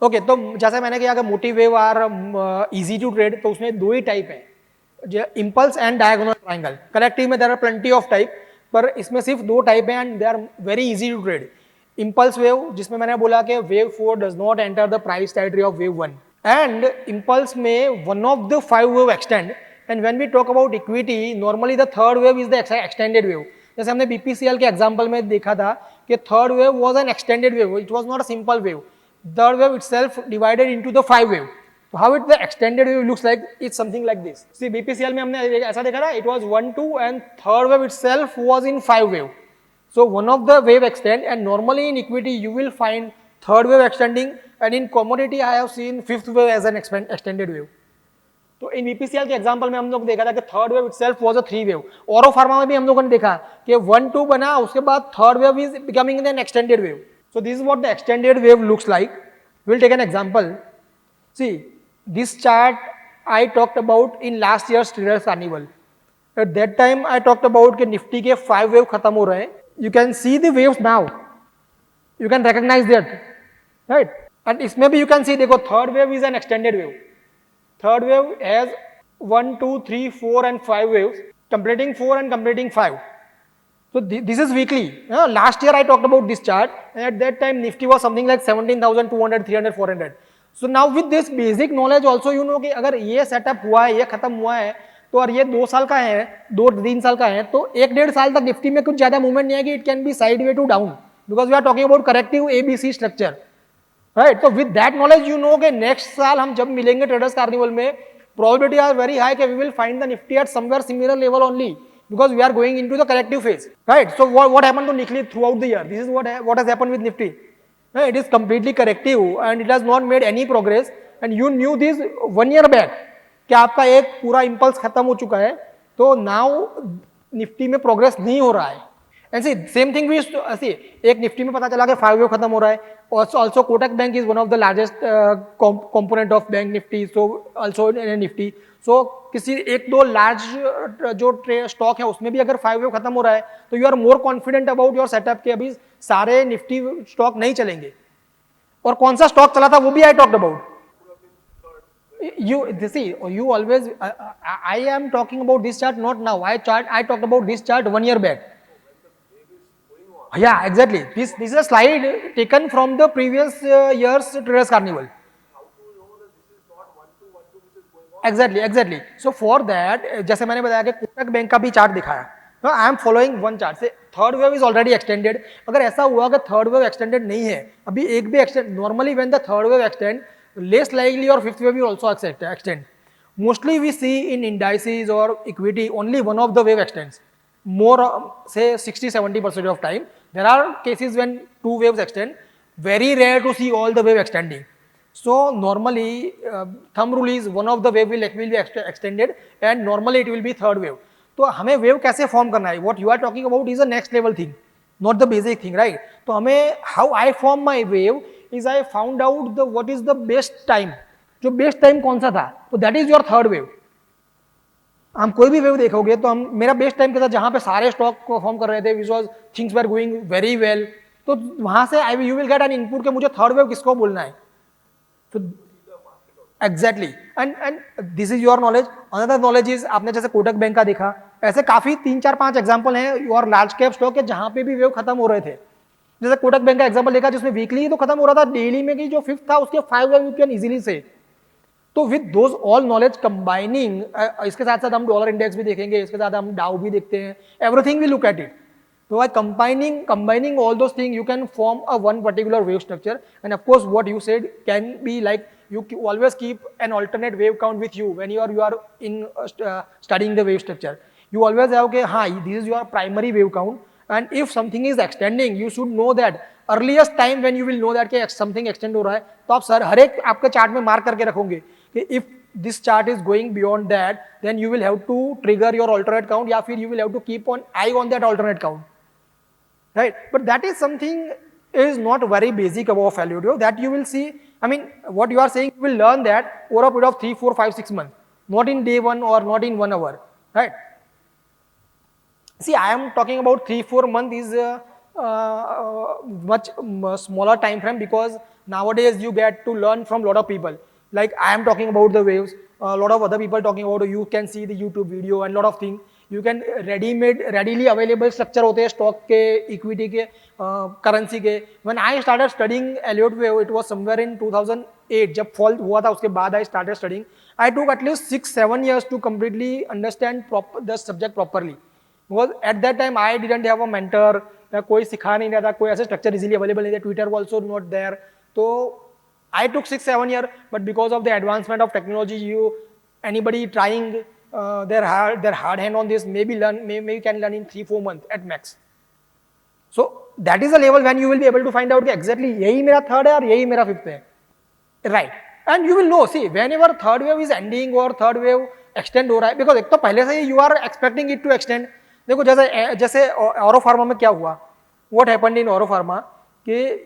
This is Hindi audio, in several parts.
ओके तो जैसे मैंने कहा कि motive wave are easy to trade, तो उसमें दो ही टाइप है, impulse and diagonal triangle. Corrective में there are plenty of type, पर इसमें सिर्फ दो टाइप है and they are very easy to trade. Impulse wave, जिसमें मैंने बोला कि wave 4 does not enter the price territory of wave 1, and impulse में one of the 5 wave extend, and when we talk about equity normally the third wave is the extended wave. जैसे हमने बीपीसीएल के एग्जांपल में देखा था कि third wave was an extended wave, it was not a simple wave. Third wave itself divided into the 5 wave. So how it the extended wave looks like, it's something like this. See BPCL में हमने ऐसा देखा था, it was 1 2 and third wave itself was in 5 wave. So one of the wave extend, and normally in equity you will find third wave extending, and in commodity I have seen fifth wave as an extended wave. तो इन बीपीसीएल के एग्जांपल में हम लोग देखा था कि third wave itself was a 3 wave. औरो फार्मा में भी हम लोगों ने देखा कि 1 2 बना, उसके बाद third wave is becoming an extended wave. So this is what the extended wave looks like. We'll take an example. See, this chart I talked about in last year's Traders Carnival. At that time I talked about कि निफ्टी के 5 wave खत्म हो रहे हैं. You can see the waves now. You can recognize that, right? And इसमें भी you can see, देखो third wave is an extended wave. Third wave has 1 2 3 4 and 5 waves, completing 4 and completing 5. So this is weekly. Last year I talked about this chart, and at that time Nifty was something like 17,200, 300, 400. So now with this basic knowledge also you know कि अगर ये सेटअप हुआ है, ये खत्म हुआ है, तो और ये 2 साल का है, 2-3 साल का है, तो 1-1.5 साल तक निफ्टी में कुछ ज्यादा मूवमेंट नहीं आएगी. It can be side way to down, because we are talking about corrective ABC structure, right? तो with that knowledge you know कि नेक्स्ट साल हम जब मिलेंगे ट्रेडर्स कार्निवल में, प्रोबेबिलिटी आर वेरी हाई कि we will find the Nifty at somewhere similar level only, because we are going into the corrective phase, right? So what happened to Nifty throughout the year? This is what has happened with Nifty. It is completely corrective and it has not made any progress, and you knew this 1 year back कि आपका एक पूरा इम्पल्स खत्म हो चुका है, तो नाउ निफ्टी में प्रोग्रेस नहीं हो रहा है. And see same thing we see, एक निफ्टी में पता चला कि 5 वेव खत्म हो रहा है. Also Kotak bank is one of the largest component of bank Nifty, so also Nifty. So किसी 1-2 लार्ज जो स्टॉक है उसमें भी अगर 5 वेव खत्म हो रहा है, तो you are more confident about your setup कि अभी सारे निफ्टी स्टॉक नहीं चलेंगे. और कौन सा स्टॉक चला था वो भी आई talked about. You always I am talking about this chart, not now. I talked about this chart 1 year back. Yeah, exactly. This is a slide taken from the previous year's Traders Carnival. Exactly. So for that, जैसे मैंने बताया कि कोटक बैंक का भी चार्ट दिखाया. No, I am following one chart. Say third wave is already extended. अगर ऐसा हुआ कि third wave extended नहीं है, अभी एक भी extend. Normally when the third wave extend, less likely or fifth wave will also extend. Mostly we see in indices or equity only one of the wave extends. More say 60-70% of time. There are cases when 2 waves extend. Very rare to see all the wave extending. So normally thumb rule is one of the wave will be extended and normally it will be third wave. तो हमें वेव कैसे फॉर्म करना है, what you are talking about is a next level thing, not the basic thing, right? तो हमें how I form my wave is I found out the what is the best time. जो बेस्ट टाइम कौन सा था, तो that is your third wave. हम कोई भी वेव देखोगे तो हम, मेरा बेस्ट टाइम के साथ जहां पे सारे स्टॉक परफॉर्म कर रहे थे, which was things were going very well, तो वहां से I you will get an input कि मुझे थर्ड वेव किसको बोलना है. तो exactly, and this is your knowledge. Another knowledge is, आपने जैसे कोटक बैंक का देखा, ऐसे काफी 3-4-5 एग्जांपल हैं और लार्ज कैप स्टॉक है जहां पे भी वेव खत्म हो रहे थे. जैसे कोटक बैंक का एग्जांपल देखा जिसमें वीकली तो खत्म हो रहा था, डेली में की जो फिफ्थ था उसके 5 वेव यू कैन इजीली से. तो with those all knowledge combining, इसके साथ साथ हम डॉलर इंडेक्स भी देखेंगे, इसके साथ हम डाउ भी देखते हैं, everything we look at it. So by combining all those things, you can form a one particular wave structure. And of course, what you said can be like, you always keep an alternate wave count with you when you are in studying the wave structure. You always have okay, this is your primary wave count. And if something is extending, you should know that earliest time when you will know that something extend हो रहा है, तो आप सर हर एक आपके चार्ट में मार्क करके रखोगे कि if this chart is going beyond that, then you will have to trigger your alternate count, या फिर you will have to keep on eye on that alternate count. Right, but that is something is not very basic about value that you will see. I mean, what you are saying, you will learn that over a period of 3, 4, 5, 6 months, not in day one or not in 1 hour, right? See, I am talking about 3-4 months is much smaller time frame, because nowadays you get to learn from lot of people. Like I am talking about the waves, a lot of other people talking about, you can see the YouTube video and lot of things. You can readily available structure होते हैं stock के, equity के, currency के. When I started studying Elliott wave, it was somewhere in 2008 जब fall हुआ था, उसके बाद I started studying. I took at least 6-7 years to completely understand the subject properly. Because at that time I didn't have a mentor, या कोई सिखा नहीं रहा था, कोई ऐसे स्ट्रक्चर इजीली अवेलेबल नहीं थे, ट्विटर ऑल्सो नॉट देयर. तो I took 6-7 years, but because of the advancement of technology, anybody trying their hard hand on this maybe can learn in 3-4 months at max. So that is the level when you will be able to find out कि exactly यही मेरा third है और यही मेरा fifth है, right? And you will know, see, whenever third wave is ending or third wave extend हो रहा है, because एक तो पहले से ही you are expecting it to extend. देखो जैसे ऑरो फार्मा में क्या हुआ, what happened in Auro pharma कि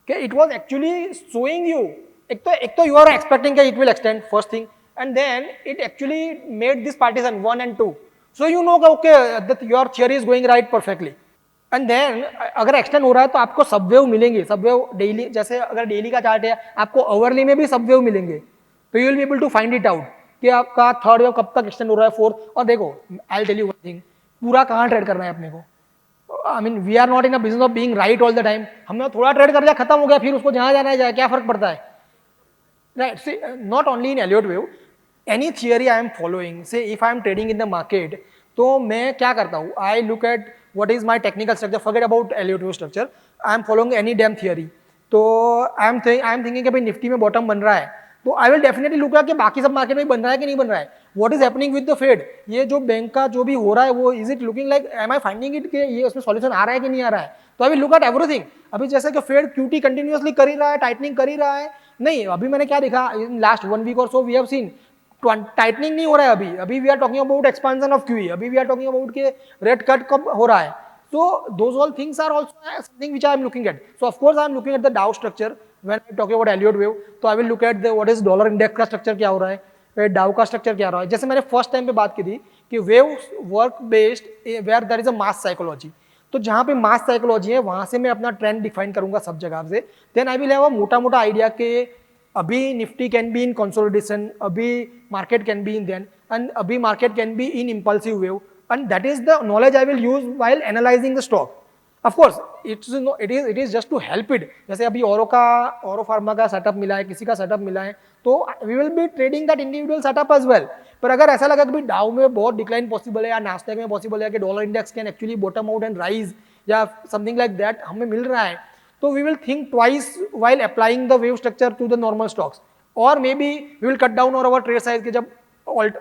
it was actually showing you, एक तो you are expecting कि it will extend first thing, and then it actually made this partition 1 and 2, so you know okay that your theory is going right perfectly. And then अगर एक्सटेंड हो रहा है तो आपको सब वेव मिलेंगे, सब वेव डेली, जैसे अगर डेली का चार्ट है आपको अवरली में भी सब वेव मिलेंगे, तो you will be able to find it out कि आपका थर्ड वेव कब तक एक्सटेंड हो रहा है, फोर्थ. और देखो I will tell you one thing, पूरा कहाँ ट्रेड करना है अपने को. I mean we are not in a business of being right all the time. हमने थोड़ा ट्रेड कर लिया, खत्म हो गया, फिर उसको जहाँ जाना है जाए, क्या फर्क पड़ता है, right? See, not only in Elliott wave, any theory I am following, say if I am trading in the market, तो मैं क्या करता हूँ, I look at what is my technical structure, forget about Elliott wave structure, I am following any damn theory. तो I am thinking कि भाई निफ्टी में बॉटम बन रहा है, तो आई विल डेफिनेटली लुक कि बाकी सब मार्केट में बन रहा है कि नहीं बन रहा है. What is happening with the fed, ये जो बैंक का जो भी हो रहा है वो is it looking like, am I finding it कि ये उसमें सॉल्यूशन आ रहा है कि नहीं आ रहा है. तो I will look at everything. अभी जैसे कि फेड क्यूटी कंटिन्यूअसली कर ही रहा है, टाइटनिंग कर ही रहा है, नहीं अभी मैंने क्या देखा इन लास्ट 1 वीक और so we have seen tightening नहीं हो रहा है. अभी we are talking about expansion of QE, अभी वी आर टॉकिंग अबाउट के रेट कट कब हो रहा है. So those all things are also something which I am looking at. So of course I am looking at the Dow structure when I talk about Elliott wave. So I will look at the what is dollar index का structure क्या हो रहा है, फिर Dow का structure क्या हो रहा है. जैसे मैंने फर्स्ट टाइम पे बात की थी कि waves work based where there is a mass psychology. तो जहाँ पे मास साइकोलॉजी है वहाँ से मैं अपना ट्रेंड डिफाइन करूंगा सब जगह से. Then I will have a मोटा आइडिया कि अभी Nifty can be in consolidation, अभी market can be in then, and अभी market can be in impulsive wave. And that is the knowledge I will use while analyzing the stock. Of course, it is just to help it. जैसे अभी ऑरो फार्मा का सेटअप मिला है, किसी का सेटअप मिला है, तो we will be trading that individual setup as well. पर अगर ऐसा लगा कि भाई डाउ में बहुत डिक्लाइन पॉसिबल है या नास्डैक में पॉसिबल है कि dollar index can actually bottom out and rise या समथिंग लाइक दैट हमें मिल रहा है, तो we will think twice while applying the wave structure to the normal stocks. Or maybe we will cut down our trade size कि जब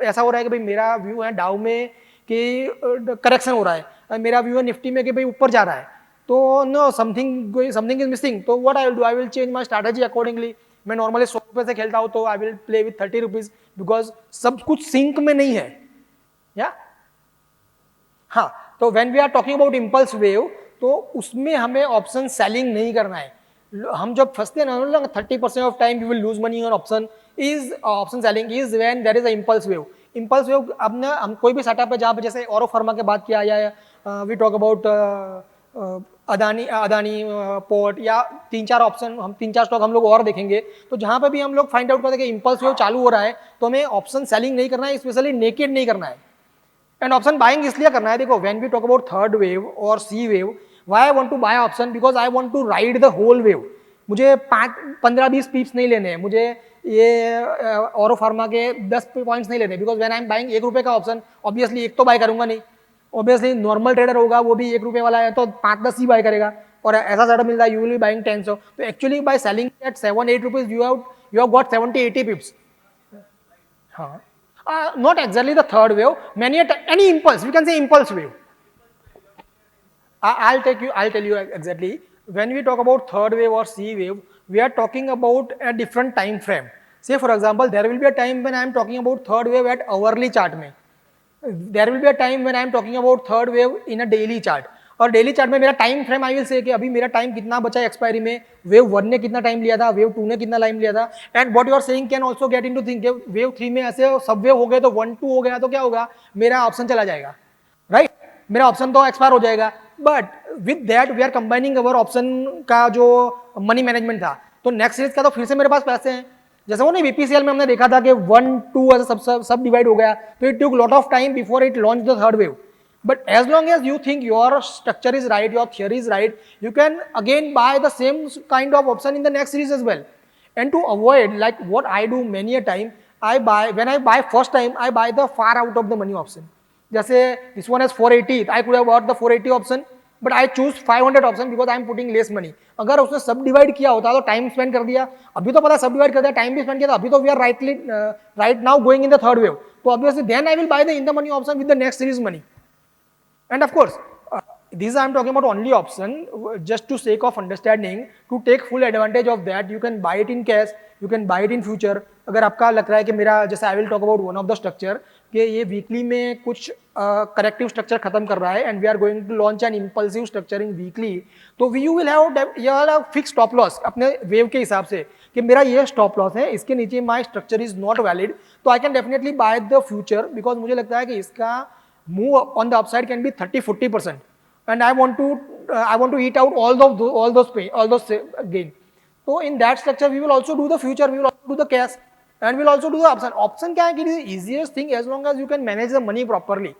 ऐसा हो रहा है कि भाई मेरा व्यू है डाउ में कि करेक्शन हो रहा है, मेरा व्यू है निफ्टी में कि भाई ऊपर जा रहा है, तो नो समथिंग इज मिसिंग. तो what I will do, I will change my strategy accordingly. मैं नॉर्मली 100 रुपये से खेलता हूँ, तो I will play with 30 rupees, because सब कुछ सिंक में नहीं है. या हाँ, तो when we are talking about impulse wave, तो उसमें हमें ऑप्शन सेलिंग नहीं करना है. हम जब फंसते हैं ना 30% of time you will lose money on option selling is when there is a impulse wave. Impulse wave, अब ना हम कोई भी सेटअप है जहाँ पे जैसे ऑरो फार्मा के बात किया या we talk about Adani port या 3-4 ऑप्शन, हम 3-4 स्टॉक हम लोग और देखेंगे, तो जहाँ पे भी हम लोग फाइंड आउट करते हैं कि इम्पल्स वेव चालू हो रहा है, तो हमें ऑप्शन सेलिंग नहीं करना है, स्पेशली नेकेड नहीं करना है, एंड ऑप्शन बाइंग इसलिए करना है. देखो when we talk about third wave और C wave, why I want to buy option, because I want to ride the whole wave. मुझे 15-20 पीप्स नहीं लेने हैं, मुझे ये ऑरो फार्मा के 10 पॉइंट्स नहीं लेने, because when I am buying 1 रुपये का ऑप्शन, ऑब्वियसली एक तो बाय करूंगा नहीं, ऑब्वियसली नॉर्मल ट्रेडर होगा वो भी 1 रुपये वाला है तो 5-10 ही बाय करेगा, और ऐसा सेटअप मिल रहा है यू विल बी बाइंग 10. तो actually by selling at 7-8 rupees you have got 70-80 पिप्स. हाँ, not exactly the third wave, any impulse, we can say impulse wave. I'll tell you exactly. When we talk about third wave or C wave, we are talking about a different time frame. Say for example, there will be a time when I am talking about third wave at hourly chart में. There will be a time when I am talking about third wave in a daily chart. और डेली चार्ट में मेरा time frame I will say कि अभी मेरा टाइम कितना बचा है एक्सपायरी में, वेव 1 ने कितना टाइम लिया था, वेव 2 ने कितना टाइम लिया था, and what you are saying can also get into think wave 3 में ऐसे सब वेव हो गए तो 1-2 हो गया तो क्या होगा, मेरा ऑप्शन चला जाएगा, राइट? मेरा ऑप्शन तो एक्सपायर हो जाएगा. But with that we are combining our option का जो मनी मैनेजमेंट था, तो नेक्स्ट सीरीज का तो फिर से मेरे पास पैसे हैं, जैसे वो नहीं बीपीसीएल में हमने देखा था कि 1 2 ऐसे सब डिवाइड हो गया, तो it took lot of time before it launch the third wave. But as long as you think your structure is right, your theory is right, you can again buy the same kind of option in the next series as well. And to avoid, like what I do many a time, when I buy first time, I buy the far out of the money option. जैसे this one has 480, I could have bought the 480 option, but I choose 500 option because I am putting less money. अगर उसने सब डिवाइड किया होता तो टाइम स्पेंड कर दिया, अभी तो पता सब डिवाइड कर दिया, टाइम भी स्पेंड किया, अभी तो we are right now going in the third wave, तो obviously then I will buy the in the money option with the next series money. And of course, these I am talking about only option, just to sake of understanding, to take full advantage of that, you can buy it in cash, you can buy it in future. अगर आपका लग रहा है कि मेरा जैसे I will talk about one of the structure कि ये वीकली में कुछ करेक्टिव स्ट्रक्चर खत्म कर रहा है and we are going to launch an impulsive structuring weekly, तो you will have fixed stop loss अपने वेव के हिसाब से कि मेरा ये स्टॉप लॉस है, इसके नीचे my structure is not valid, तो I can definitely buy the future because मुझे लगता है कि इसका move on the upside can be 30-40%, and I want to eat out all those gain. So in that structure we will also do the future, we will also do the cash, and we will also do the option. Option क्या है कि it is the easiest thing as long as you can manage the money properly,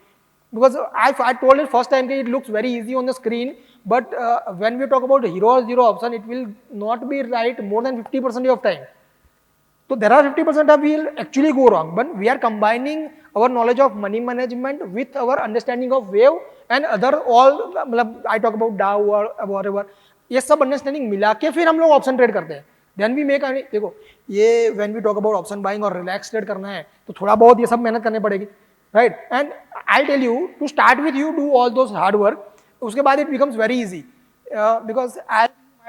because I told it first time that it looks very easy on the screen, but when we talk about hero or zero option, it will not be right more than 50% of time. So there are 50% that will actually go wrong, but we are combining our knowledge of money management with our understanding of wave and other all, I talk about Dow or whatever, ये सब अंडरस्टैंडिंग मिला के फिर हम लोग ऑप्शन ट्रेड करते हैं. देन वी मेक, देखो ये when we talk about option buying और रिलैक्स ट्रेड करना है तो थोड़ा बहुत ये सब मेहनत करनी पड़ेगी, right. And I tell you to start with you do all those hard work, उसके बाद it becomes very easy, because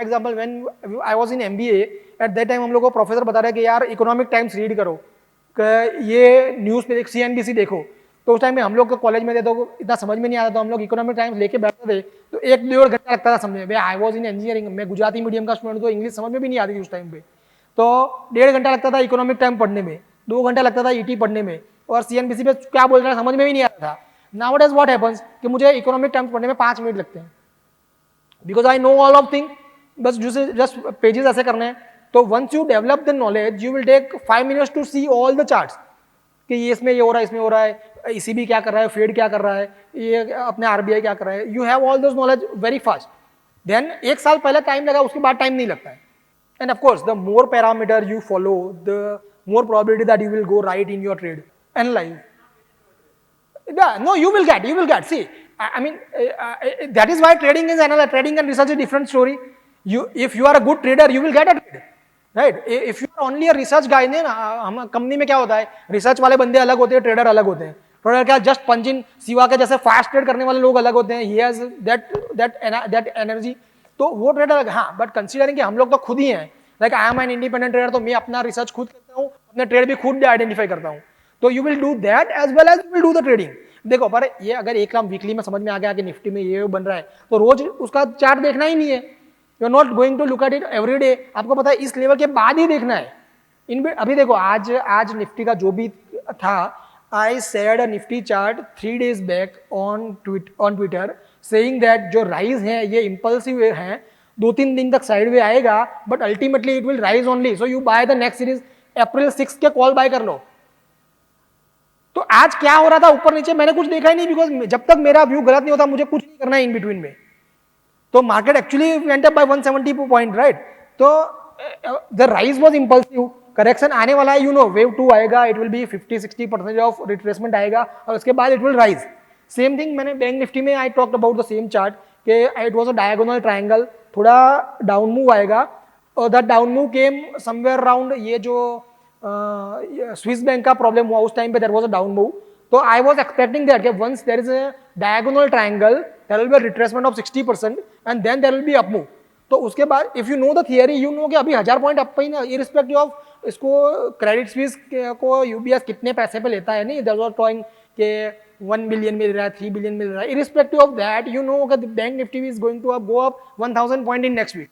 example when I was in MBA at that time हम लोग को प्रोफेसर बता रहे कि यार इकोनॉमिक टाइम्स रीड करो, ये न्यूज़ पे सीएनबीसी देखो, तो उस टाइम में हम लोग को कॉलेज में थे तो इतना समझ में नहीं आता, तो हम लोग इकोनॉमिक टाइम्स लेके बैठते थे तो 1-1.5 घंटा लगता था समझने में. आई वाज इन इंजीनियरिंग, मैं गुजराती मीडियम का स्टूडेंट, तो इंग्लिश समझ में भी नहीं आती थी उस टाइम पे, तो 1.5 घंटा लगता था इकोनॉमिक टाइम पढ़ने में, 2 घंटा लगता था ईटी पढ़ने में, और सीएनबीसी पे क्या बोल रहा है समझ में भी नहीं आता था. नाउअडेज व्हाट हैपेंस कि मुझे इकोनॉमिक टाइम्स पढ़ने में 5 मिनट लगते हैं, because I know all of thing, बस जस्ट पेजेस ऐसे करने हैं. तो once you develop the knowledge you will take 5 minutes to see all the charts कि ये इसमें ये हो रहा है, इसमें हो रहा है, ईसीबी क्या कर रहा है, फेड क्या कर रहा है, ये अपने आरबीआई क्या कर रहा है. You have all those knowledge very fast. Then 1 साल पहले टाइम लगा, उसके बाद टाइम नहीं लगता है. End of course the more parameter you follow the more probability that you will go right in your trade. Analyse, no, you will get, see, I mean, that is why trading is analysis. Trading and research is a different story. If you are a good trader, you will get a trade, right? If you are only a research guy, ने हम कंपनी में क्या होता है, रिसर्च वाले बंदे अलग होते हैं, ट्रेडर अलग होते हैं. ट्रेडर क्या जस्ट पंच इन, सिवा के जैसे फास्ट ट्रेड करने वाले लोग अलग होते हैं, he has that energy, तो वो ट्रेडर अलग. हाँ, बट कंसीडरिंग कि हम लोग तो खुद ही हैं, like I am an independent trader, तो मैं अपना रिसर्च खुद करता हूँ, अपने ट्रेड भी खुद आइडेंटिफाई करता हूँ, तो you will do that as well as you will do the trading. देखो, पर ये अगर एक काम वीकली में समझ में आ गया कि निफ्टी में ये बन रहा है, तो रोज उसका चार्ट देखना ही नहीं है. You are not going to look at it every day. आपको पता है इस लेवल के बाद ही देखना है. अभी देखो आज निफ्टी का जो भी था, I shared a Nifty chart 3 days back on Twitter saying that जो राइज है ये इंपल्सिव है, 2-3 दिन तक साइड वे आएगा, but ultimately it will rise only. So you buy the next series, April 6 के कॉल बाय कर लो. तो आज क्या हो रहा था ऊपर नीचे मैंने कुछ देखा ही नहीं, बिकॉज जब तक मेरा व्यू गलत नहीं होता मुझे कुछ नहीं करना है इन बिटवीन में. तो market actually went up by 170 point, right. तो the rise was impulsive. Correction आने वाला है, यू नो, वेव 2 आएगा, it will be 50-60% of retracement आएगा, और उसके बाद it will rise. Same thing मैंने बैंक निफ्टी में I talked about the same chart कि it was a diagonal triangle, थोड़ा डाउन मूव आएगा, और that down move came somewhere around ये जो स्विस बैंक का प्रॉब्लम हुआ उस टाइम पे, there was a down move. तो आई वाज एक्सपेक्टिंग दैट कि once there is a diagonal triangle there will be a retracement of 60% and then there will be up move. तो उसके बाद if you know the theory, you know कि अभी 1000 पॉइंट अप पे ही ना, इररिस्पेक्टिव ऑफ इसको क्रेडिट स्विस को यूबीएस कितने पैसे पे लेता है, नहीं देयर वाज टॉइंग के 1 बिलियन मिल रहा है, 3 बिलियन मिल रहा है, irrespective of that you know कि bank Nifty is going to go up 1000 point in next week.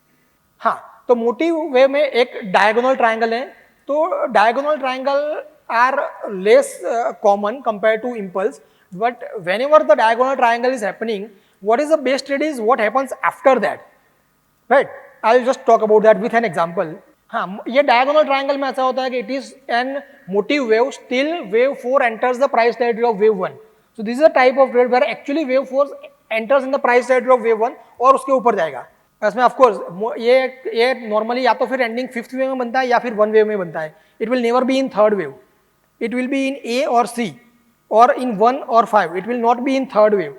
हाँ, तो मोटिव वे में एक डायगोनल ट्रायंगल है. तो diagonal triangle are less common compare to impulse, but whenever the diagonal triangle is happening, what is the base trade is what happens after that, right? I'll just talk about that with an example. हाँ, ये डायगोनल ट्रायंगल में ऐसा होता है कि it is an motive wave, still wave 4 enters the price territory of wave 1. So this is a type of trade where actually wave 4 enters in the price territory of wave 1 और उसके ऊपर जाएगा. इसमें ऑफ कोर्स ये नॉर्मली या तो फिर एंडिंग 5th वेव में बनता है या फिर 1 वेव में बनता है. It will never be in 3rd wave. It will be in A और C और इन 1 और 5. It will not be in 3rd wave.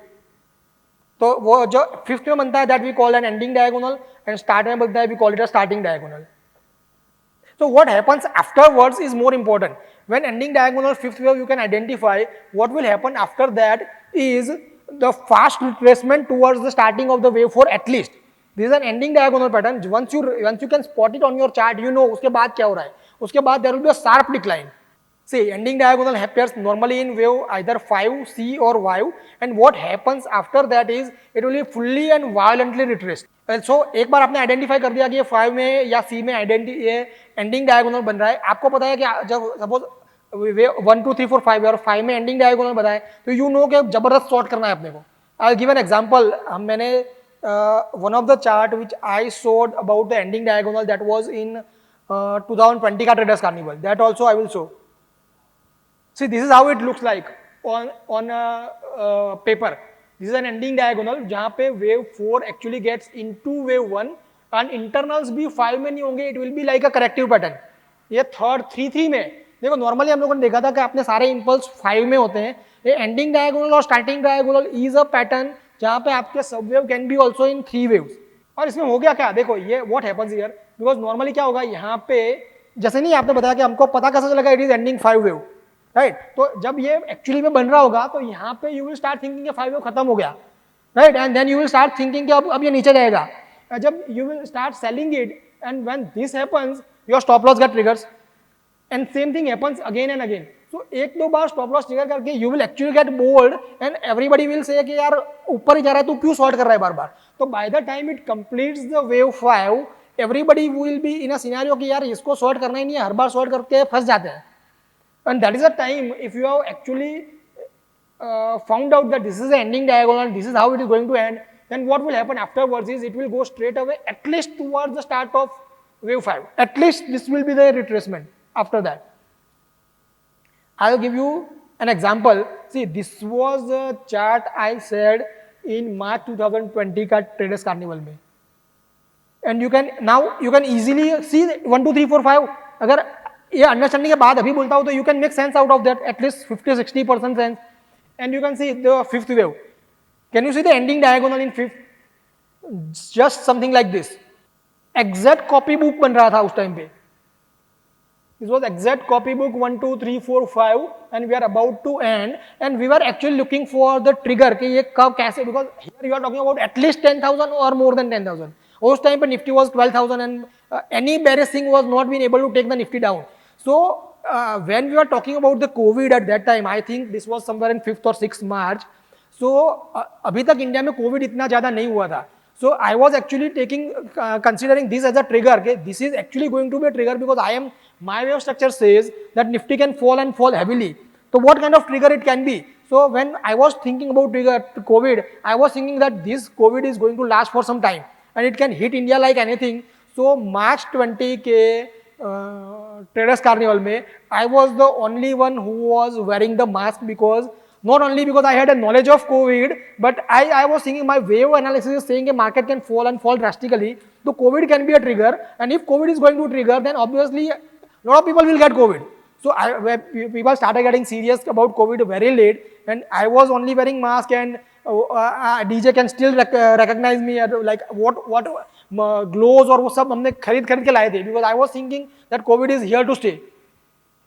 तो वो जो 5th में बनता है that we call an ending diagonal and start में बनता है we call it a starting diagonal. So what happens afterwards is more important. When ending diagonal 5th wave, you can identify what will happen after that is the fast retracement towards the starting of the wave 4 at least. This is an ending diagonal pattern. Once you can spot it on your chart, you know उसके बाद क्या हो रहा है. उसके बाद there will be a sharp decline. See, ending diagonal appears normally in wave either 5, C or Y, and what happens after that is it will be fully and violently retraced. So एक बार आपने आइडेंटिफाई कर दिया कि ये 5 में या C में ये एंडिंग डायगोनल बन रहा है, आपको पता है कि जब सपोज 1 2 3 4 5 और 5 में एंडिंग डायगोनल बताए तो यू नो कि जबरदस्त शॉर्ट करना है अपने को. I give an example. मैंने one of the chart which I showed about the ending diagonal that was in 2020 का traders carnival. That also I will show. See, this is how it looks like on paper. This is an ending diagonal जहाँ पे wave 4 actually gets into wave 1 and internals भी 5 में नहीं होंगे. It will be like a corrective pattern. ये 3rd 3 में देखो नॉर्मली हम लोगों ने देखा था कि अपने सारे इम्पल्स 5 में होते हैं. ये एंडिंग डायगोनल और starting diagonal is a pattern जहाँ पे आपके सब wave can be also in 3 waves. और इसमें हो गया क्या, देखो ये what happens here, because normally क्या होगा यहाँ पे जैसे नहीं आपने बताया कि हमको पता कैसे चलेगा it is ending 5 wave, right. तो जब ये एक्चुअली में बन रहा होगा तो यहाँ पे यू विल स्टार्ट थिंकिंग कि 5 वेव खत्म हो गया, right. And then you will start thinking कि अब ये नीचे जाएगा. जब you will start selling it and when this happens your stop loss get triggers and same thing happens again and again. So एक दो बार स्टॉप लॉस ट्रिगर करके you will actually get bold and everybody will say कि यार ऊपर ही जा रहा है तू क्यों शॉर्ट कर रहा है बार बार. तो bye the time it completes the wave 5 everybody will be in a scenario कि यार इसको शॉर्ट करना ही नहीं है, हर बार शॉर्ट करके फंस जाते हैं. And that is the time if you have actually found out that this is the ending diagonal, this is how it is going to end, then what will happen afterwards is it will go straight away at least towards the start of wave 5. At least this will be the retracement after that. I will give you an example. See, this was the chart I said in March 2020 का Traders Carnival में. And you can easily see 1 2 3 4 5. अगर ये अंडरस्टैंडिंग के बाद अभी बोलता हूं तो you can make sense out of that at least 50-60% sense. And you can see the 5th wave. Can you see the ending diagonal in 5th? Just something like this. Exact copy book बन रहा था उस टाइम पे. This was exact copy book 1 2 3 4 5 and we are about to end we are actually looking for the trigger कि ये कब कैसे, because here you are talking about at least 10,000 और मोर देन 10,000. उस टाइम पे Nifty was 12,000 and any bearish thing was not been able to take the Nifty down. So when we were talking about the COVID at that time, I think this was somewhere in 5th or 6th March. So अभी तक इंडिया में कोविड इतना ज़्यादा नहीं हुआ था. So I was actually considering this as a trigger. Okay, this is actually going to be a trigger because my wave structure says that Nifty can fall and fall heavily. So what kind of trigger it can be? So when I was thinking about trigger COVID, I was thinking that this COVID is going to last for some time and it can hit India like anything. So March 20 के Traders Carnival में I was the only one who was wearing the mask because not only because I had a knowledge of COVID, but I was thinking my wave analysis is saying a market can fall and fall drastically. So COVID can be a trigger, and if COVID is going to trigger, then obviously a lot of people will get COVID. So people started getting serious about COVID very late, and I was only wearing mask, and DJ can still recognize me like what gloves और वो सब हमने खरीद के लाए थे because I was thinking that COVID is here to stay.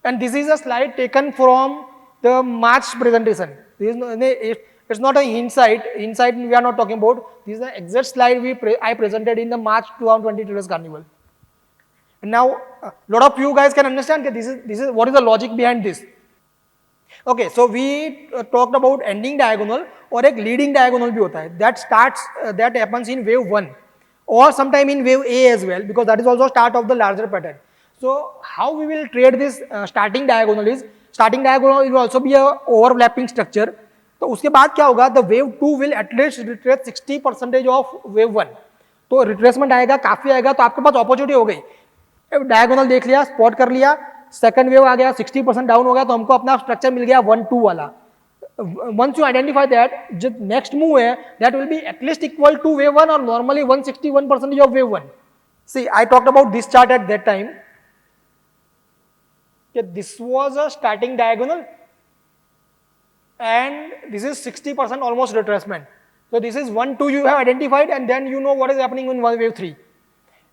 And this is a slide taken from the March presentation. It's not an insight. Insight we are not talking about. This is the exact slide I presented in the March 2020 Traders Carnival. And now a lot of you guys can understand that this is what is the logic behind this. Okay, so we talked about ending diagonal और एक leading diagonal भी होता है. That happens in wave 1 or sometime in wave A as well because that is also start of the larger pattern. So how we will trade this starting diagonal will also be a overlapping structure. तो उसके बाद क्या होगा, the wave 2 will at least retrace 60% of wave 1, तो रिट्रेसमेंट आएगा, काफी आएगा, तो आपके पास अपॉर्चुनिटी हो गई, डायगोनल देख लिया, स्पॉट कर लिया, सेकंड वेव आ गया, 60% डाउन हो गया, तो हमको अपना स्ट्रक्चर मिल गया 1-2 वाला. Once you identify that, जो next move है, that will be at least equal to wave 1 or normally 161% of wave 1. See, I talked about this chart at that time. This was a starting diagonal and this is 60% almost retracement. So this is 1-2 you have identified, and then you know what is happening in wave 3.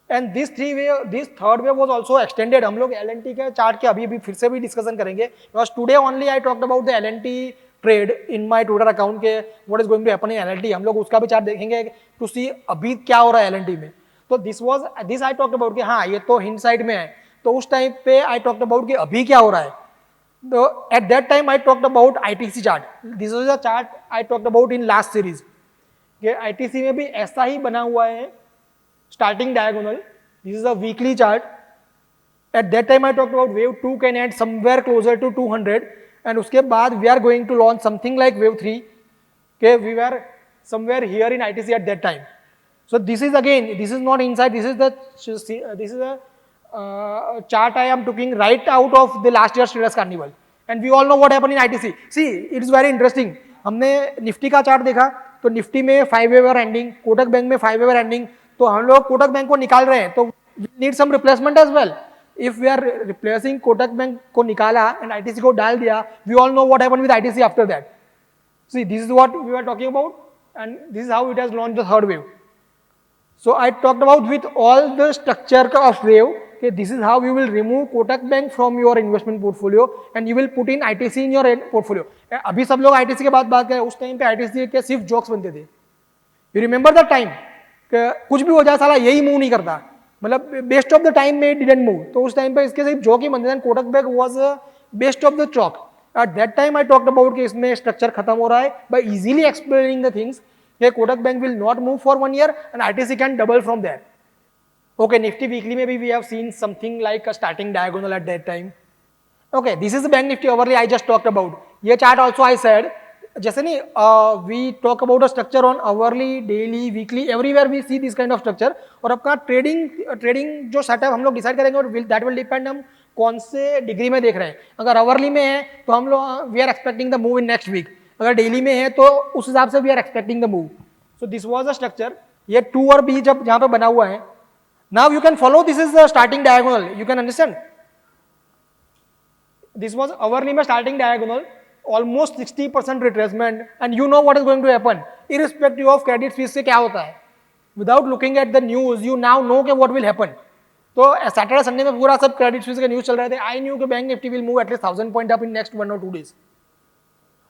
And this third wave was also extended. हम लोग LNT के चार्ट के अभी फिर से भी डिस्कशन करेंगे, because today only I talked about the LNT trade in my Twitter account के what is going to happen in LNT. हम लोग उसका भी चार्ट देखेंगे to see अभी क्या हो रहा है LNT में. तो this I talked about कि हाँ ये तो हिंड साइड में है, तो उस टाइम पे I talked about कि अभी क्या हो रहा है. तो at that time I talked about ITC chart. This is a chart I talked about in last series. कि ITC में भी ऐसा ही बना हुआ है, starting diagonal. This is a weekly chart. At that time I talked about wave 2 can end somewhere closer to 200, and उसके बाद we are going to launch something like wave 3. Okay, we were somewhere here in ITC at that time. So this is again, this is not inside, this is a chart I am taking right out of the last year's Traders Carnival, and we all know what happened in ITC. See, it is very interesting. हमने निफ्टी का चार्ट देखा, तो निफ्टी में 5 वेवर एंडिंग, कोटक बैंक में 5 वेवर एंडिंग, तो हम लोग कोटक बैंक को निकाल रहे हैं, तो need some replacement as well. If we are replacing Kotak bank को निकाला एंड आईटीसी को डाल दिया, we all know what happened with ITC after that. See, this is what we are talking about, and this is how it has launched the third wave. So I talked about with all the structure of wave, okay, this is how you will remove Kotak Bank from your investment portfolio and you will put in ITC in your portfolio. अभी सब लोग ITC के बात करें, उस टाइम पे ITC के सिर्फ जोक्स बनते थे. You remember that time? कुछ भी हो जाए साला यही मूव नहीं करता, मतलब बेस्ट ऑफ द टाइम में डिडंट मूव, तो उस टाइम पे इसके सिर्फ जोक ही बनते थे. Kotak bank was best of the chalk. At that time I talked about कि इसमें स्ट्रक्चर खत्म हो रहा है, by easily explaining the things. Kotak Bank will not move for 1 year and ITC can double from there. Okay, Nifty weekly maybe we have seen something like a starting diagonal at that time. Okay, this is the Bank Nifty overlay I just talked about. ये chart also I said, जैसे नहीं we talk about a structure on hourly, daily, weekly, everywhere we see this kind of structure. और अपना trading जो setup हम लोग decide करेंगे, और that will depend हम कौन से डिग्री में देख रहे हैं. अगर hourly में है तो हम लोग we are expecting the move in next week. अगर डेली में है तो उस हिसाब से we are expecting the move. So this was a structure. ये 2 और B जब जहां पे बना हुआ है, now you can follow, this is the starting diagonal, you can understand. This was hourly में starting diagonal, almost 60% retracement, and you know what is going to happen irrespective of credit switch से क्या होता है. Without looking at the news you now know के व्हाट विल हैपन. तो सैटरडे संडे में पूरा सब क्रेडिट स्विच के न्यूज चल रहे थे. आई न्यू कि bank Nifty will move at least 1000 point up in next 1 or 2 days.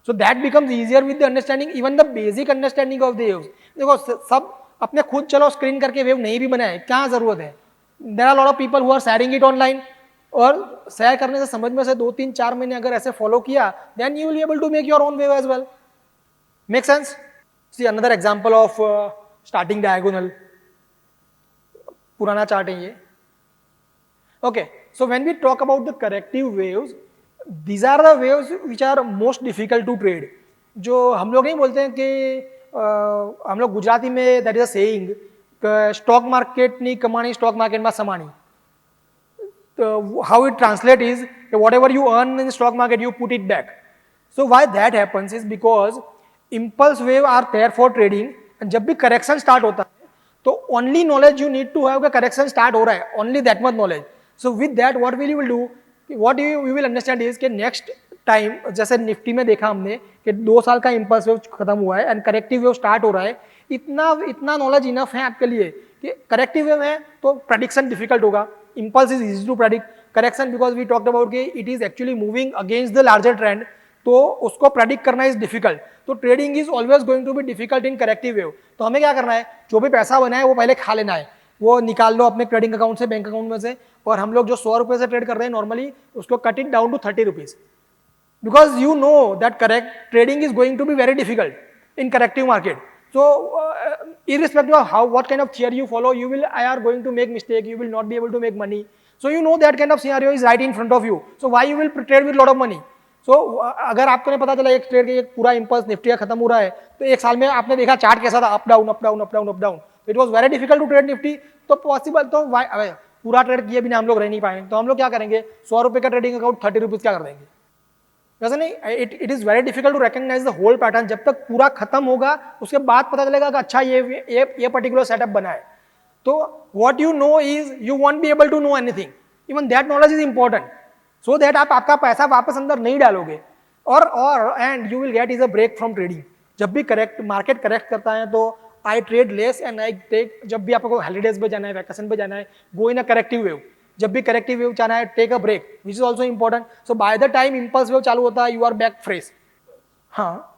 So that becomes easier with the understanding, even the basic understanding of the waves. देखो सब अपने खुद चलो स्क्रीन करके वेव नहीं भी बनाए, क्या जरूरत है. There are a lot of people who are sharing it online, और शेयर करने से समझ में से 2-3-4 महीने अगर ऐसे फॉलो किया, then you will be able to make your own wave as well. Make sense? See another example of starting diagonal. पुराना चार्ट है ये. Okay, so when we talk about the corrective waves, these are the waves which are most difficult to trade. जो हम लोग नहीं बोलते हैं कि हम लोग गुजराती में that is a saying, stock market नहीं कमानी, स्टॉक मार्केट में समानी. How it translate is whatever you earn in stock market you put it back. So why that happens is because impulse wave are there for trading, and जब भी correction start होता है तो only knowledge you need to have कि correction start हो रहा है, only that much knowledge. So with that what will you will do, what you will understand is कि नेक्स्ट टाइम जैसे निफ्टी में देखा हमने कि 2 साल का इम्पल्स वेव खत्म हुआ है एंड करेक्टिव वेव स्टार्ट हो रहा है. इतना नॉलेज इनफ है आपके लिए कि करेक्टिव वेव है तो प्रेडिक्शन डिफिकल्ट होगा. Impulse is easy to predict. Correction because we talked about कि it is actually moving against the larger trend, तो उसको प्रेडिक्ट करना इज डिफिकल्ट. तो trading is always going to be difficult in corrective wave. तो हमें क्या करना है, जो भी पैसा बना है वो पहले खा लेना है, वो निकाल लो अपने ट्रेडिंग अकाउंट से, बैंक अकाउंट में से. और हम लोग जो 100 रुपए से ट्रेड कर रहे हैं नॉर्मली, उसको cut it down to 30 rupees, because you know that correct trading is going to be very difficult in corrective market. So irrespective of how what kind of theory you follow, you will are going to make mistake, you will not be able to make money. So you know that kind of scenario is right in front of you, so why you will trade with lot of money. सो अगर आपको नहीं पता चला एक ट्रेड एक पूरा इंपल्स निफ्टी का खत्म हो रहा है, तो एक साल में आपने देखा चार्ट कैसा था, up down up down up down up down, it was very difficult to trade Nifty. तो पॉसिबल तो पूरा ट्रेड किए बिना हम लोग रह नहीं पाएंगे, तो हम लोग क्या करेंगे, 100 रुपये का ट्रेडिंग अकाउंट 30 रुपीज क्या कर देंगे, वैसे नहीं। It is very difficult to recognise the whole pattern, जब तक पूरा खत्म होगा उसके बाद पता चलेगा कि अच्छा ये पर्टिकुलर सेटअप बना है। तो what you know is you won't be able to know anything, even that knowledge is important, so that आप आपका पैसा वापस अंदर नहीं डालोगे, और and you will get is a break from trading. जब भी करेक्ट मार्केट करेक्ट करता है तो I trade less and I take, जब भी आपको हॉलीडेज पे जाना है, वैकेशन पे जाना है, गो इन अ करेक्टिव वेव। जब भी करेक्टिव वेव जाना है, take a break, which is also important. So by the time impulse wave चालू होता है, यू आर बैक फ्रेश। हाँ,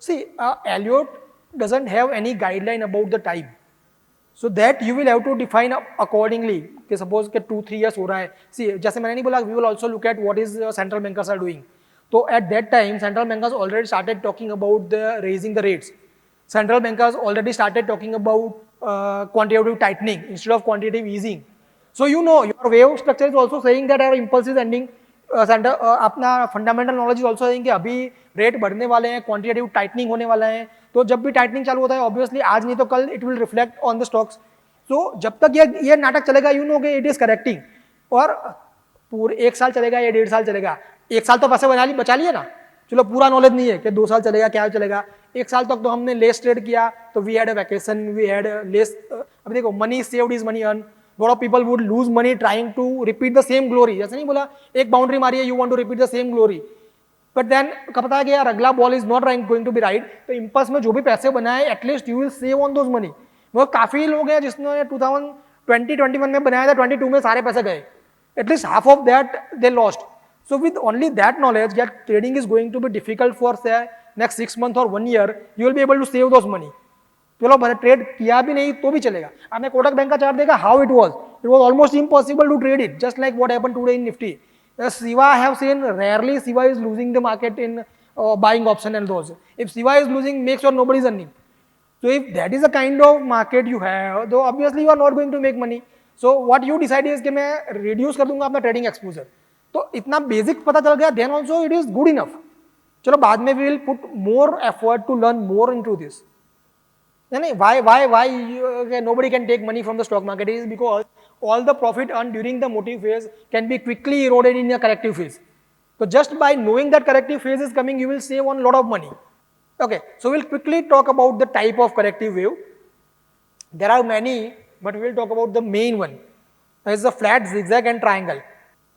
see Elliott doesn't have any guideline about the time, so that you will have to define accordingly कि suppose के 2-3 years हो रहा है। See, जैसे मैंने नहीं बोला, we will also look at what is central bankers are doing। तो at that time central bankers already started talking about the raising the rates, central bankers already started talking about quantitative tightening instead of quantitative easing। so you know your wave structure is also saying that our impulse is ending, अपना फंडामेंटल नॉलेज इज ऑल्सो कि अभी रेट बढ़ने वाले हैं, क्वांटिटेटिव टाइटनिंग होने वाला है। तो जब भी टाइटनिंग चालू होता है ऑब्वियसली आज नहीं तो call it will reflect on the stocks. तो जब तक ये नाटक चलेगा यू नो कि इट इज करेक्टिंग, और पूरे 1 साल चलेगा या 1.5 साल चलेगा, 1 साल तो पैसे बचा लिए ना, चलो पूरा नॉलेज नहीं है कि 2 साल चलेगा क्या चलेगा। 1 साल तक तो हमने लेस ट्रेड किया, तो we had a vacation, we had less. अब देखो money saved is money earn, lot of people would lose money trying to repeat the same glory। जैसे नहीं बोला एक बाउंड्री मारी है, you want to repeat the same glory, but then कब पता है कि यार अगला ball is not going to be right, तो इंपल्स में जो भी पैसे बनाए at least you will save on those money. वो काफी लोग हैं जिसने 2020-21 में बनाया था, 22 में सारे पैसे गए, at least half of that they lost. So with only that knowledge that trading is going to be difficult for say next 6 months और 1 year, you will be able to save those money. चलो मैंने ट्रेड किया भी नहीं तो भी चलेगा। आपने कोटक बैंक का चार्ट देखा, how it was almost impossible to trade it, just like what happened today in Nifty. Siva I have seen rarely Siva is losing the market in buying option and those. If Siva is losing, make sure nobody is earning. So if that is the kind of market you have, though obviously you are not going to make money. So what you decide is कि मैं reduce कर दूंगा अपना trading exposure। तो इतना basic पता चल गया, then also it is good enough। चलो बाद में we will put more effort to learn more into this। Why nobody can take money from the stock market is because all the profit earned during the motive phase can be quickly eroded in a corrective phase। So just by knowing that corrective phase is coming, you will save on a lot of money। Okay, so we'll quickly talk about the type of corrective wave। There are many, but we will talk about the main one, that is the flat, zigzag and triangle।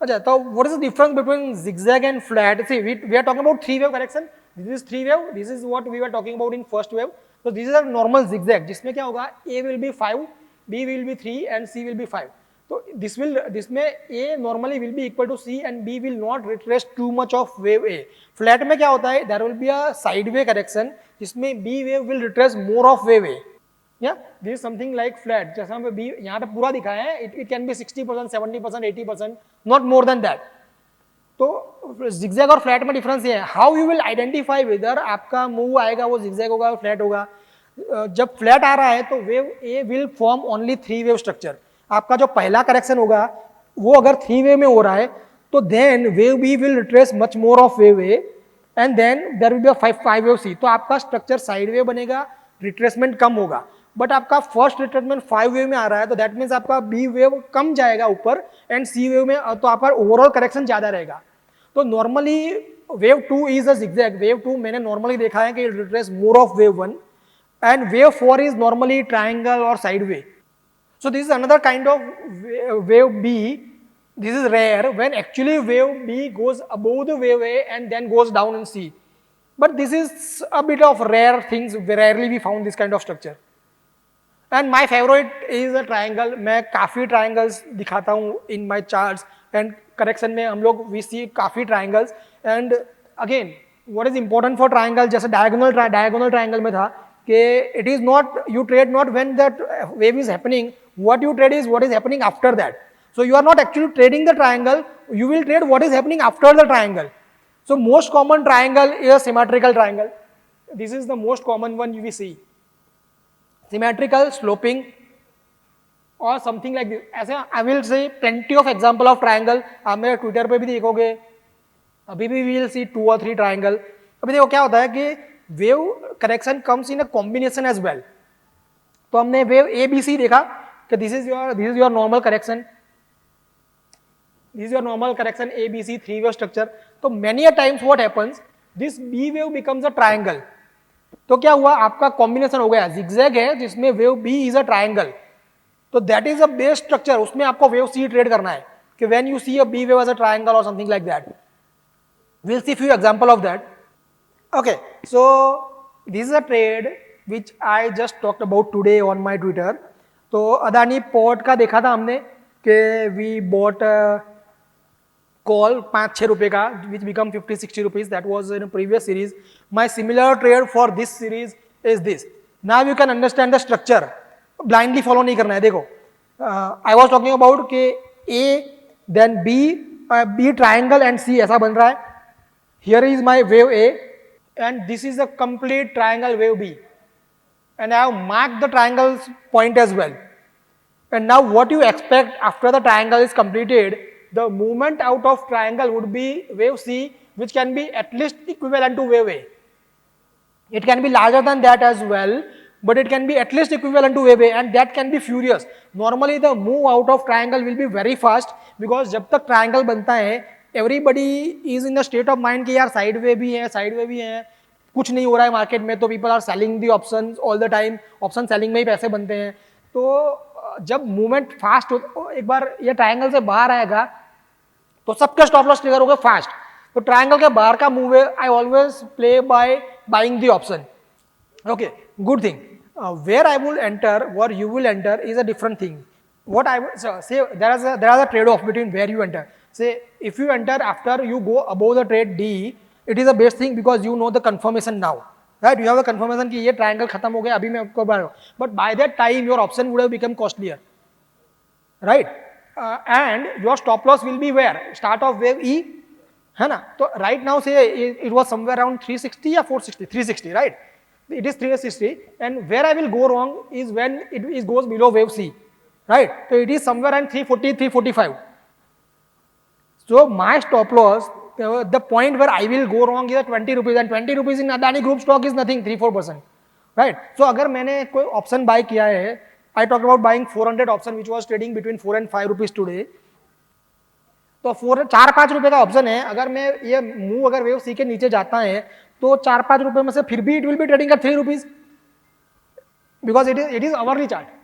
Okay, so what is the difference between zigzag and flat? See, we are talking about 3 wave correction। This is 3 wave, this is what we were talking about in first wave। So this is a normal zigzag, जिसमें क्या होगा, A will be 5, B will be 3 and C will be 5। तो जिसमें A normally will be equal to C and B will not retrace too much of wave A। Flat में क्या होता है, there will be a sideway correction जिसमें B wave will retrace more of wave A। Yeah, this is something like flat, जैसा हमें B यहाँ पे पूरा दिखाया है, it can be 60%, 70%, 80%, not more than that। तो जिगजैग और फ्लैट में डिफरेंस ये है, how you will identify whether आपका मूव आएगा वो जिगजैग होगा फ्लैट होगा। जब फ्लैट आ रहा है तो wave A will form only 3 wave structure. आपका जो पहला करेक्शन होगा वो अगर 3 वेव में हो रहा है तो then wave B will retrace much more of wave A and then there will be a 5 wave C. तो आपका स्ट्रक्चर साइड वेव बनेगा, रिट्रेसमेंट कम होगा। बट आपका फर्स्ट रिट्रेसमेंट 5 वेव में आ रहा है तो दैट मीन्स आपका बी वेव कम जाएगा ऊपर एंड सी वेव में तो आपका ओवरऑल करेक्शन ज्यादा रहेगा। तो normally wave 2 is a zigzag. Wave 2 मैंने नॉर्मली देखा है कि it retrace more of wave 1 and wave 4 is normally triangle or sideway। So this is another kind of wave B। This is rare when actually wave B goes above the wave A and then goes down in C, but this is a bit of rare things, rarely we found this kind of structure। And my favorite is a triangle। मैं काफ़ी triangles दिखाता हूँ in my charts and correction में हम लोग we see काफ़ी triangles। and again what is important for triangle, जैसे diagonal triangle में था कि it is not, you trade not when that wave is happening, what you trade is what is happening after that। So you are not actually trading the triangle, you will trade what is happening after the triangle। So most common triangle is a symmetrical triangle। This is the most common one you will see, symmetrical, sloping or something like this। ऐसे I will say plenty of example of triangle, आप मेरे ट्विटर पे भी देखोगे, अभी भी वी विल सी 2 और 3 ट्राइंगल। अभी देखो क्या होता है कि wave correction comes in a combination as well. तो हमने वेव ए बी सी देखा कि this is your normal correction, this is your normal correction A B C 3 wave structure. तो many a times what happens, this B wave becomes a triangle. तो क्या हुआ, आपका कॉम्बिनेशन हो गया, जिगजैग है जिसमें wave B is a triangle, तो that is a base structure, उसमें आपको वेव सी ट्रेड करना है कि when you see a B wave as a triangle और something like that. We'll see few example of that. Okay, so this is a trade which I just talked about today on my Twitter. तो अदानी पोर्ट का देखा था हमने कि we bought कॉल 5-6 रुपए का which become 50-60 rupees. That was in a previous series. My similar trade for this series is this. Now you can understand the structure. Blindly follow नहीं करना है। देखो I was talking about कि A then B triangle and C ऐसा बन रहा है। Here is my wave A and this is a complete triangle wave B, and I have marked the triangle's point as well. And now what you expect after the triangle is completed, the movement out of triangle would be wave C, which can be at least equivalent to wave A. It can be larger than that as well, but it can be at least equivalent to wave A, and that can be furious. Normally the move out of triangle will be very fast because जब तक triangle बनता है everybody is in the state of mind कि यार साइड वे भी है, साइड वे भी है, कुछ नहीं हो रहा है मार्केट में, तो people are selling the option all the time, option selling में ही पैसे बनते हैं। तो जब मूवमेंट फास्ट हो, एक बार ये ट्राइंगल से बाहर आएगा तो सबके स्टॉप लॉस ट्रिगर हो गए फास्ट। तो ट्राइंगल के बाहर का मूव है, I always play by buying the option. Okay, good thing. Where I will enter where you will enter is a different thing. What I would say, there is a trade-off between where you enter. Say if you enter after you go above the trade D, it is a best thing because you know the confirmation now, right? You have a confirmation कि ये triangle खत्म हो गया, अभी मैं आपको बता रहा हूँ, but by that time your option would have become costlier, right? And your stop loss will be where? Start of wave E, है ना? तो right now say it was somewhere around 360 या 460, 360, right? It is 360, and where I will go wrong is when it goes below wave C. Right, so it is somewhere around 340, 345. So my stop loss, the point where I will go wrong is at 20 rupees, and 20 rupees in Adani Group stock is nothing, 3-4%. Right, so अगर मैंने कोई ऑप्शन बाय किया है, I talked about buying 400 option which was trading between 4 and 5 rupees today. तो 4-5 रुपए का ऑप्शन है, अगर मैं ये मूव अगर वेव सी के नीचे जाता है तो 4-5 रुपए में से फिर भी it will be trading at 3 rupees because it is hourly chart.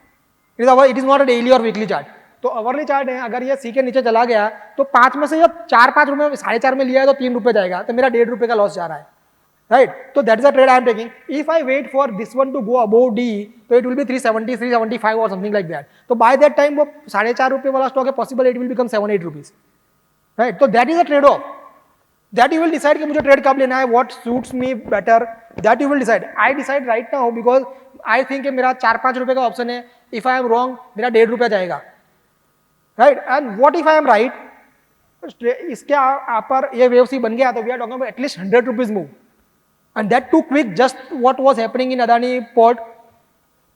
It is not a daily or weekly chart. तो अवरली चार्ट है, अगर ये सी के नीचे चला गया तो 5 में से जब 4-5 रुपए 4.5 में लिया है तो 3 रुपए जाएगा, तो मेरा 1.5 रुपए का लॉस जा रहा है, राइट? तो that is a trade I am taking. If I wait for this one to go above D तो इट विल बी 370, 375 और समथिंग लाइक दैट। तो बाय दैट टाइम वो 4.5 रुपए वाला स्टॉक है, possible it will become 7-8 rupees, right? तो that is a trade off, that you will decide कि मुझे ट्रेड कब लेना है, what suits me better, that you will decide. I decide right now because I think मेरा 4-5 रुपए का ऑप्शन है, इफ आई एम रॉन्ग मेरा 1.5 रुपया जाएगा, right? And what if I am right, इसके पर ये वेव सी बन गया तो we are talking about at least 100 rupees move, and that too quick, just what was happening in Adani port.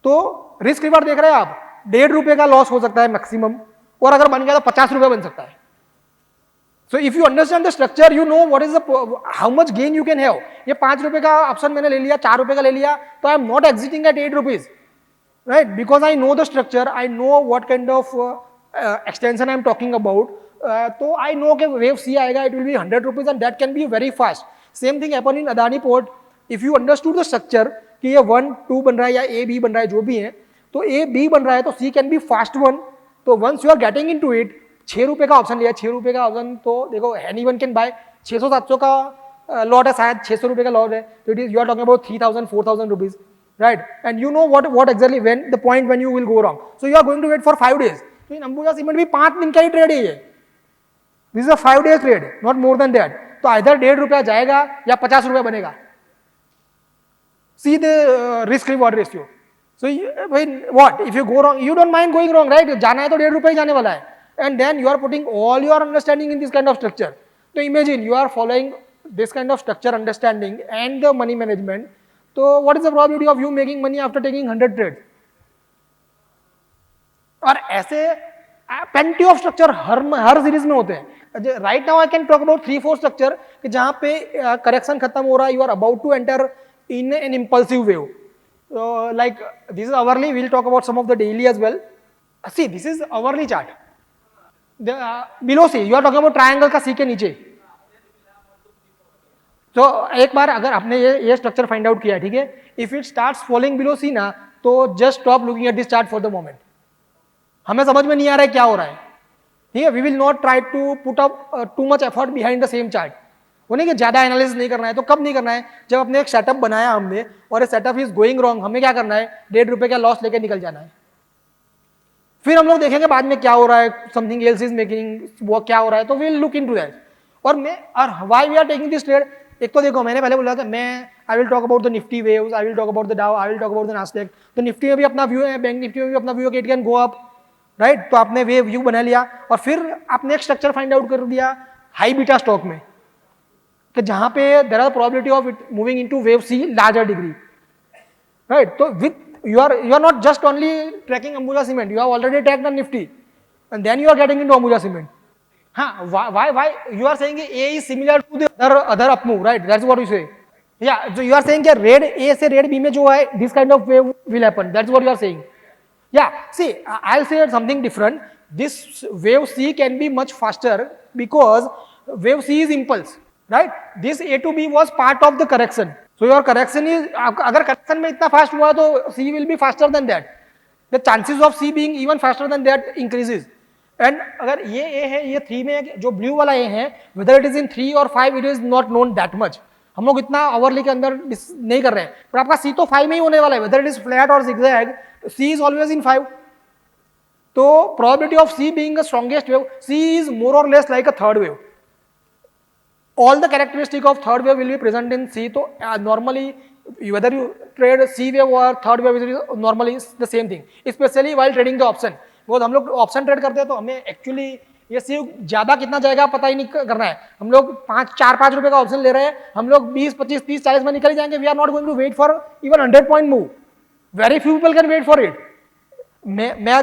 तो रिस्क रिवार्ड देख रहे हैं आप, 1.5 रुपए का लॉस हो सकता है मैक्सिमम, और अगर बन गया तो 50 रुपए बन सकता है। So if you understand the structure, you know what is the how much gain you can have. ये 5 रुपए का ऑप्शन मैंने ले लिया, 4 रुपए का ले लिया, तो I am not exiting at 8 rupees, right? Because I know the structure, I know what kind of extension I am talking about. तो आई नो कि वेव सी आएगा, it will be 100 rupees and that can be very fast. Same thing happen in Adani port. If you understood the structure कि ये 1, 2 बन रहा है या ए बी बन रहा है, जो भी है, तो ए बी बन रहा है तो C can be fast one. तो once you are getting into it, 6 रुपए का ऑप्शन लिया, 6 रुपए का ऑप्शन, तो देखो एनी वन कैन बाय। 600-700 का लॉट है, शायद 600 रुपए का लॉट है, तो it is you are talking about 3,000-4,000 rupees, right? And you know what actually when the point when you will go wrong, so you are going to wait for 5 days. तो इन अंबुजा सीमेंट भी 5 दिन का ही ट्रेड है ये, this is a 5 days trade, not more than that. तो आइदर 1.5 रुपया जाएगा या 50 रुपया बनेगा। See the risk reward ratio. So what if you go wrong, you don't mind going wrong, right? जाना है तो 1.5 रुपया ही जाने वाला है, and then you are putting all your understanding in this kind of structure. So imagine you are following this kind of structure understanding and the money management. So what is the probability of you making money after taking 100 trades? और ऐसे plenty of structure हर सीरीज में होते हैं। Right now I can talk about 3-4 structure कि जहां पे करेक्शन खत्म हो रहा है, you are about to enter in an impulsive wave. Like this is hourly, we'll talk about some of the daily as well. See, this is hourly chart. Below C, you are talking about triangle का C के नीचे. तो एक बार अगर आपने ये स्ट्रक्चर फाइंड आउट किया, ठीक है, if it starts following below C ना, तो just stop looking at this chart for the moment. हमें समझ में नहीं आ रहा है क्या हो रहा है, ठीक है. We will not try to put up too much effort behind the same chart. वो नहीं कि ज्यादा एनालिसिस नहीं करना है. तो कब नहीं करना है? जब अपने एक सेटअप बनाया हमने और सेटअप इज गोइंग रॉन्ग, हमें क्या करना है? 1.5 रुपए का लॉस लेके निकल जाना है. फिर हम लोग देखेंगे बाद में क्या हो रहा है, समथिंग एल्स इज मेकिंग, वो क्या हो रहा है, तो we will look into that. और why we are taking this trade, एक तो देखो मैंने पहले बोला था मैं I will talk about the Nifty waves, I will talk about the Dow, I will talk about the Nasdaq. तो निफ्टी में भी अपना व्यू है, बैंक निफ्टी में भी अपना व्यू है कि it can go up, right. तो आपने वे व्यू बना लिया और फिर आपने एक स्ट्रक्चर फाइंड आउट कर दिया हाई बीटा स्टॉक में कि जहां पे there are probability of it moving into wave C larger degree, right. तो with you are not just only tracking Ambuja Cement, you have already tracked the Nifty and then you are getting into Ambuja Cement. Why you are saying A is similar to the other up move, right? That's what you say. Yeah, so you are saying that red A से red B में जो है this kind of wave will happen. That's what you are saying. Yeah, see, I'll say something different. This wave C can be much faster because wave C is impulse, right? This A to B was part of the correction. So your correction is, अगर correction में इतना fast हुआ तो C will be faster than that. The chances of C being even faster than that increases. And अगर ये A है, ये 3 में जो blue वाला A है, whether it is in 3 or 5, it is not known that much. हम लोग इतना hourly के अंदर नहीं कर रहे हैं, पर आपका C तो 5 में ही होने वाला है, whether it is flat or zigzag, C is always in 5. तो probability of C being the strongest wave, C is more or less like a third wave. All the characteristic of third wave will be present in C. तो normally whether you trade C wave or third wave is normally the same thing, especially while trading the option. because हम लोग ऑप्शन ट्रेड करते हैं तो हमें एक्चुअली ये सिर्फ ज्यादा कितना जाएगा पता ही नहीं करना है. हम लोग 4-5 रुपए का ऑप्शन ले रहे हैं, हम लोग 20, 25, 30, 40 में निकल ही जाएंगे. We are not going to wait for even 100 point move. Very few people can wait for it. मैं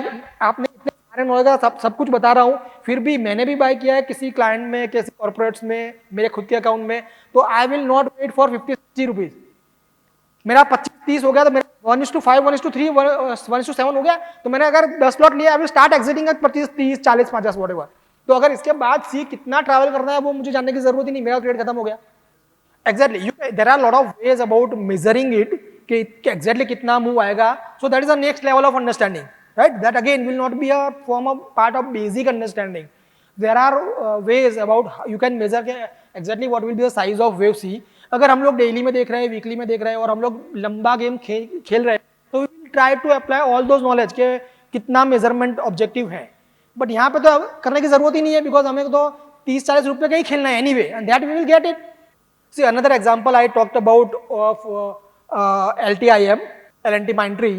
आपने इतने नॉलेज का सब कुछ बता रहा हूँ, फिर भी मैंने भी बाय किया है किसी क्लाइंट में, किसी कॉर्पोरेट्स में, मेरे खुद के अकाउंट में. तो I will not wait for 50-60 rupees. मेरा 25-30 हो गया तो मेरा 1:5, 1:3, 1:7 हो गया. तो मैंने अगर 10 लॉट लिया, I will start exiting at 25, 30, 40, 50 whatever. तो अगर इसके बाद सी कितना ट्रैवल करना है वो मुझे जानने की जरूरत ही नहीं, मेरा ट्रेड खत्म हो गया. Exactly, there are lot of ways about measuring it कि एग्जैक्टली कितना मूव आएगा. So that is the next level of understanding, right. That again will not be a form of part of basic understanding. There are ways about you can measure exactly what will be the size of wave C. अगर हम लोग डेली में देख रहे हैं, वीकली में देख रहे हैं और हम लोग लंबा गेम खेल रहे हैं, तो we will try to apply all those knowledge के कितना मेजरमेंट ऑब्जेक्टिव है. बट यहाँ पे तो करने की जरूरत ही नहीं है, बिकॉज हमें तो 30-40 रुपए का ही खेलना है anyway, and that we will get it. See another example I talked about of LTIM, L&T Mindtree.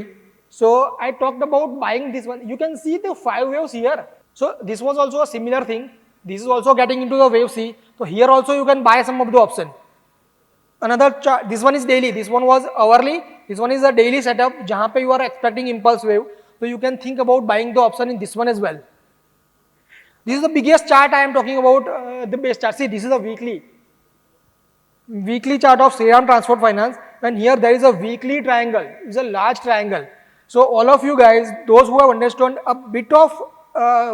So I talked about buying this one. You can see the 5 waves here. So this was also a similar thing. This is also getting into the wave C. So here also you can buy some of the option. Another chart, this one is daily, this one was hourly, this one is a daily setup जहाँ पे you are expecting impulse wave. So you can think about buying the option in this one as well. This is the biggest chart I am talking about, the best chart. See, this is a weekly chart of Shriram Transport Finance, and here there is a weekly triangle. It's a large triangle. So all of you guys, those who have understood a bit of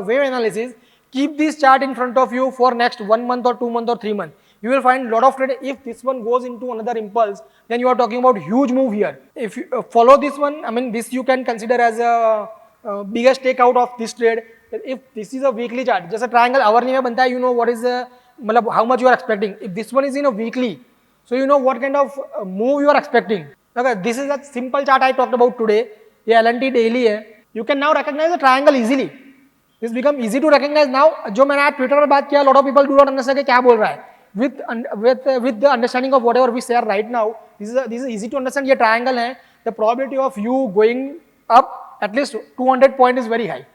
wave analysis, keep this chart in front of you for next 1 month or 2 months or 3 months. You will find lot of trade. If this one goes into another impulse, then you are talking about huge move here. If you follow this one, I mean this you can consider as a biggest takeout of this trade. If this is a weekly chart, जैसे triangle hourly में बनता है, you know what is मतलब how much you are expecting. If this one is in a weekly, so you know what kind of move you are expecting. Okay, this is a simple chart I talked about today. ये L&T daily है. You can now recognize the triangle easily. This become easy to recognize now. जो मैंने आज Twitter पर बात किया, lot of people do not understand कि क्या बोल रहा है. With the understanding of whatever we share right now, this is easy to understand. ये triangle है. The probability of you going up at least 200 point is very high.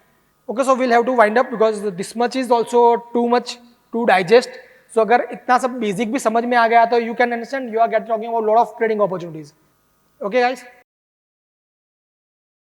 Okay, so we'll have to wind up because this much is also too much to digest. So अगर इतना सब basic भी समझ में आ गया तो you can understand you are talking about lot of trading opportunities. Okay guys.